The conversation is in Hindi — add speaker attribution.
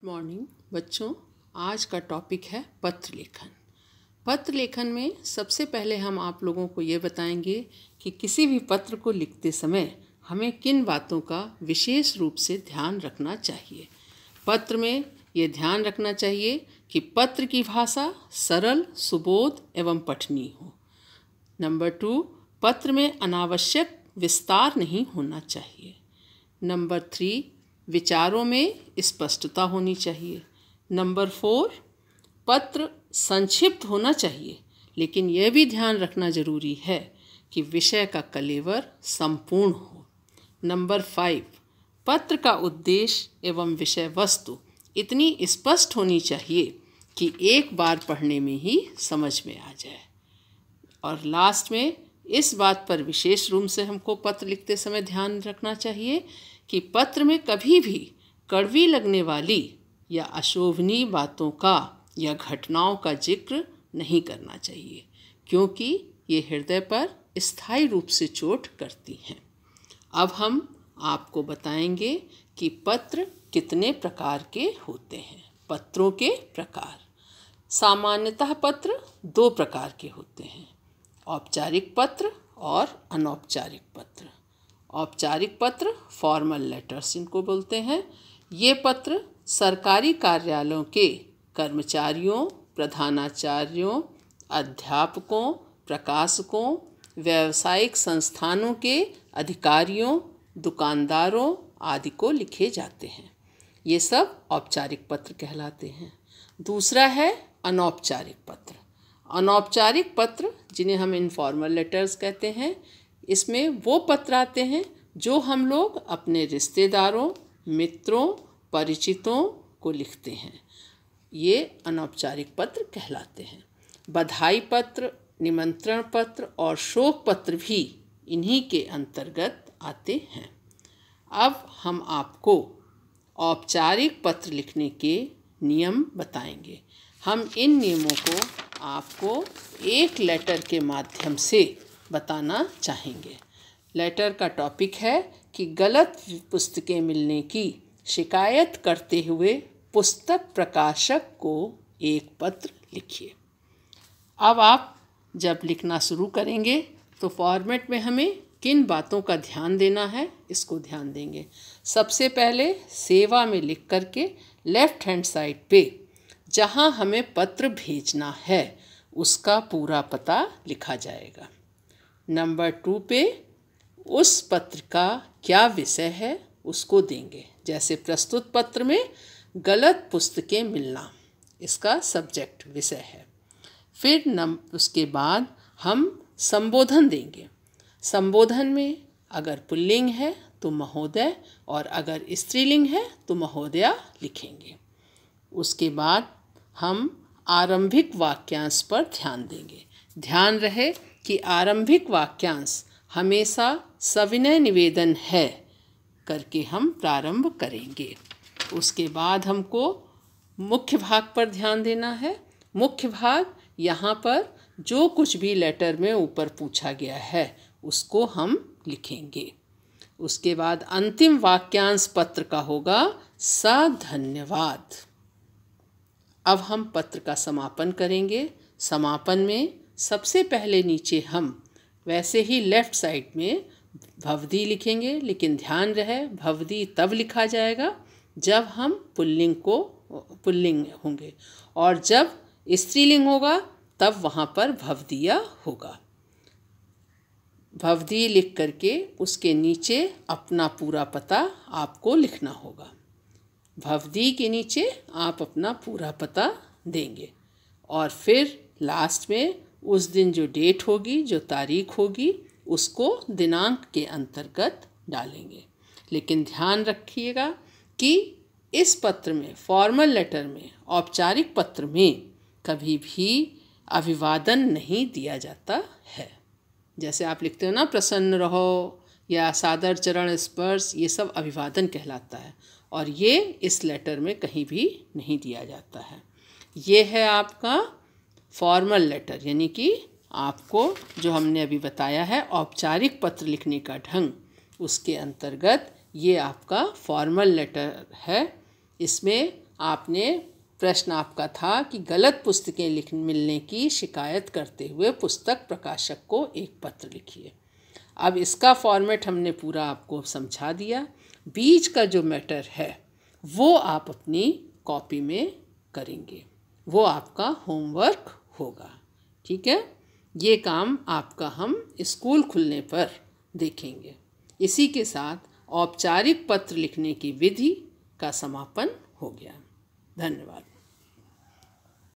Speaker 1: मॉर्निंग बच्चों, आज का टॉपिक है पत्र लेखन। पत्र लेखन में सबसे पहले हम आप लोगों को ये बताएंगे कि किसी भी पत्र को लिखते समय हमें किन बातों का विशेष रूप से ध्यान रखना चाहिए। पत्र में ये ध्यान रखना चाहिए कि पत्र की भाषा सरल, सुबोध एवं पठनीय हो। नंबर 2, पत्र में अनावश्यक विस्तार नहीं होना चाहिए। नंबर 3, विचारों में स्पष्टता होनी चाहिए। नंबर 4, पत्र संक्षिप्त होना चाहिए, लेकिन यह भी ध्यान रखना जरूरी है कि विषय का कलेवर संपूर्ण हो। नंबर 5, पत्र का उद्देश्य एवं विषय वस्तु इतनी स्पष्ट होनी चाहिए कि एक बार पढ़ने में ही समझ में आ जाए। और लास्ट में इस बात पर विशेष रूप से हमको पत्र लिखते समय ध्यान रखना चाहिए कि पत्र में कभी भी कड़वी लगने वाली या अशोभनीय बातों का या घटनाओं का जिक्र नहीं करना चाहिए, क्योंकि ये हृदय पर स्थायी रूप से चोट करती हैं। अब हम आपको बताएंगे कि पत्र कितने प्रकार के होते हैं। पत्रों के प्रकार। सामान्यतः पत्र 2 प्रकार के होते हैं, औपचारिक पत्र और अनौपचारिक पत्र। औपचारिक पत्र फॉर्मल लेटर्स इनको बोलते हैं। ये पत्र सरकारी कार्यालयों के कर्मचारियों, प्रधानाचार्यों, अध्यापकों, प्रकाशकों, व्यावसायिक संस्थानों के अधिकारियों, दुकानदारों आदि को लिखे जाते हैं। ये सब औपचारिक पत्र कहलाते हैं। दूसरा है अनौपचारिक पत्र। अनौपचारिक पत्र जिन्हें हम इनफॉर्मल लेटर्स कहते हैं, इसमें वो पत्र आते हैं जो हम लोग अपने रिश्तेदारों, मित्रों, परिचितों को लिखते हैं। ये अनौपचारिक पत्र कहलाते हैं। बधाई पत्र, निमंत्रण पत्र और शोक पत्र भी इन्हीं के अंतर्गत आते हैं। अब हम आपको औपचारिक पत्र लिखने के नियम बताएंगे। हम इन नियमों को आपको एक लेटर के माध्यम से बताना चाहेंगे। लेटर का टॉपिक है कि गलत पुस्तकें मिलने की शिकायत करते हुए पुस्तक प्रकाशक को एक पत्र लिखिए। अब आप जब लिखना शुरू करेंगे तो फॉर्मेट में हमें किन बातों का ध्यान देना है, इसको ध्यान देंगे। सबसे पहले सेवा में लिख करके लेफ्ट हैंड साइड पे जहाँ हमें पत्र भेजना है उसका पूरा पता लिखा जाएगा। नंबर 2 पे उस पत्र का क्या विषय है उसको देंगे। जैसे प्रस्तुत पत्र में गलत पुस्तकें मिलना, इसका सब्जेक्ट विषय है। फिर उसके बाद हम संबोधन देंगे। संबोधन में अगर पुल्लिंग है तो महोदय और अगर स्त्रीलिंग है तो महोदया लिखेंगे। उसके बाद हम आरंभिक वाक्यांश पर ध्यान देंगे। ध्यान रहे कि आरंभिक वाक्यांश हमेशा सविनय निवेदन है करके हम प्रारंभ करेंगे। उसके बाद हमको मुख्य भाग पर ध्यान देना है। मुख्य भाग यहाँ पर जो कुछ भी लेटर में ऊपर पूछा गया है उसको हम लिखेंगे। उसके बाद अंतिम वाक्यांश पत्र का होगा धन्यवाद। अब हम पत्र का समापन करेंगे। समापन में सबसे पहले नीचे हम वैसे ही लेफ्ट साइड में भवदी लिखेंगे, लेकिन ध्यान रहे भवदी तब लिखा जाएगा जब हम पुल्लिंग होंगे, और जब स्त्रीलिंग होगा तब वहाँ पर भवदिया होगा। भवदी लिख करके उसके नीचे अपना पूरा पता आपको लिखना होगा। भवदी के नीचे आप अपना पूरा पता देंगे और फिर लास्ट में उस दिन जो डेट होगी, जो तारीख होगी, उसको दिनांक के अंतर्गत डालेंगे। लेकिन ध्यान रखिएगा कि इस पत्र में, फॉर्मल लेटर में, औपचारिक पत्र में कभी भी अभिवादन नहीं दिया जाता है। जैसे आप लिखते हो ना, प्रसन्न रहो या सादर चरण स्पर्श, ये सब अभिवादन कहलाता है और ये इस लेटर में कहीं भी नहीं दिया जाता है। ये है आपका फॉर्मल लेटर, यानी कि आपको जो हमने अभी बताया है औपचारिक पत्र लिखने का ढंग, उसके अंतर्गत ये आपका फॉर्मल लेटर है। इसमें आपने प्रश्न आपका था कि गलत पुस्तकें मिलने की शिकायत करते हुए पुस्तक प्रकाशक को एक पत्र लिखिए। अब इसका फॉर्मेट हमने पूरा आपको समझा दिया। बीच का जो मैटर है वो आप अपनी कॉपी में करेंगे, वो आपका होमवर्क होगा। ठीक है, ये काम आपका हम स्कूल खुलने पर देखेंगे। इसी के साथ औपचारिक पत्र लिखने की विधि का समापन हो गया। धन्यवाद।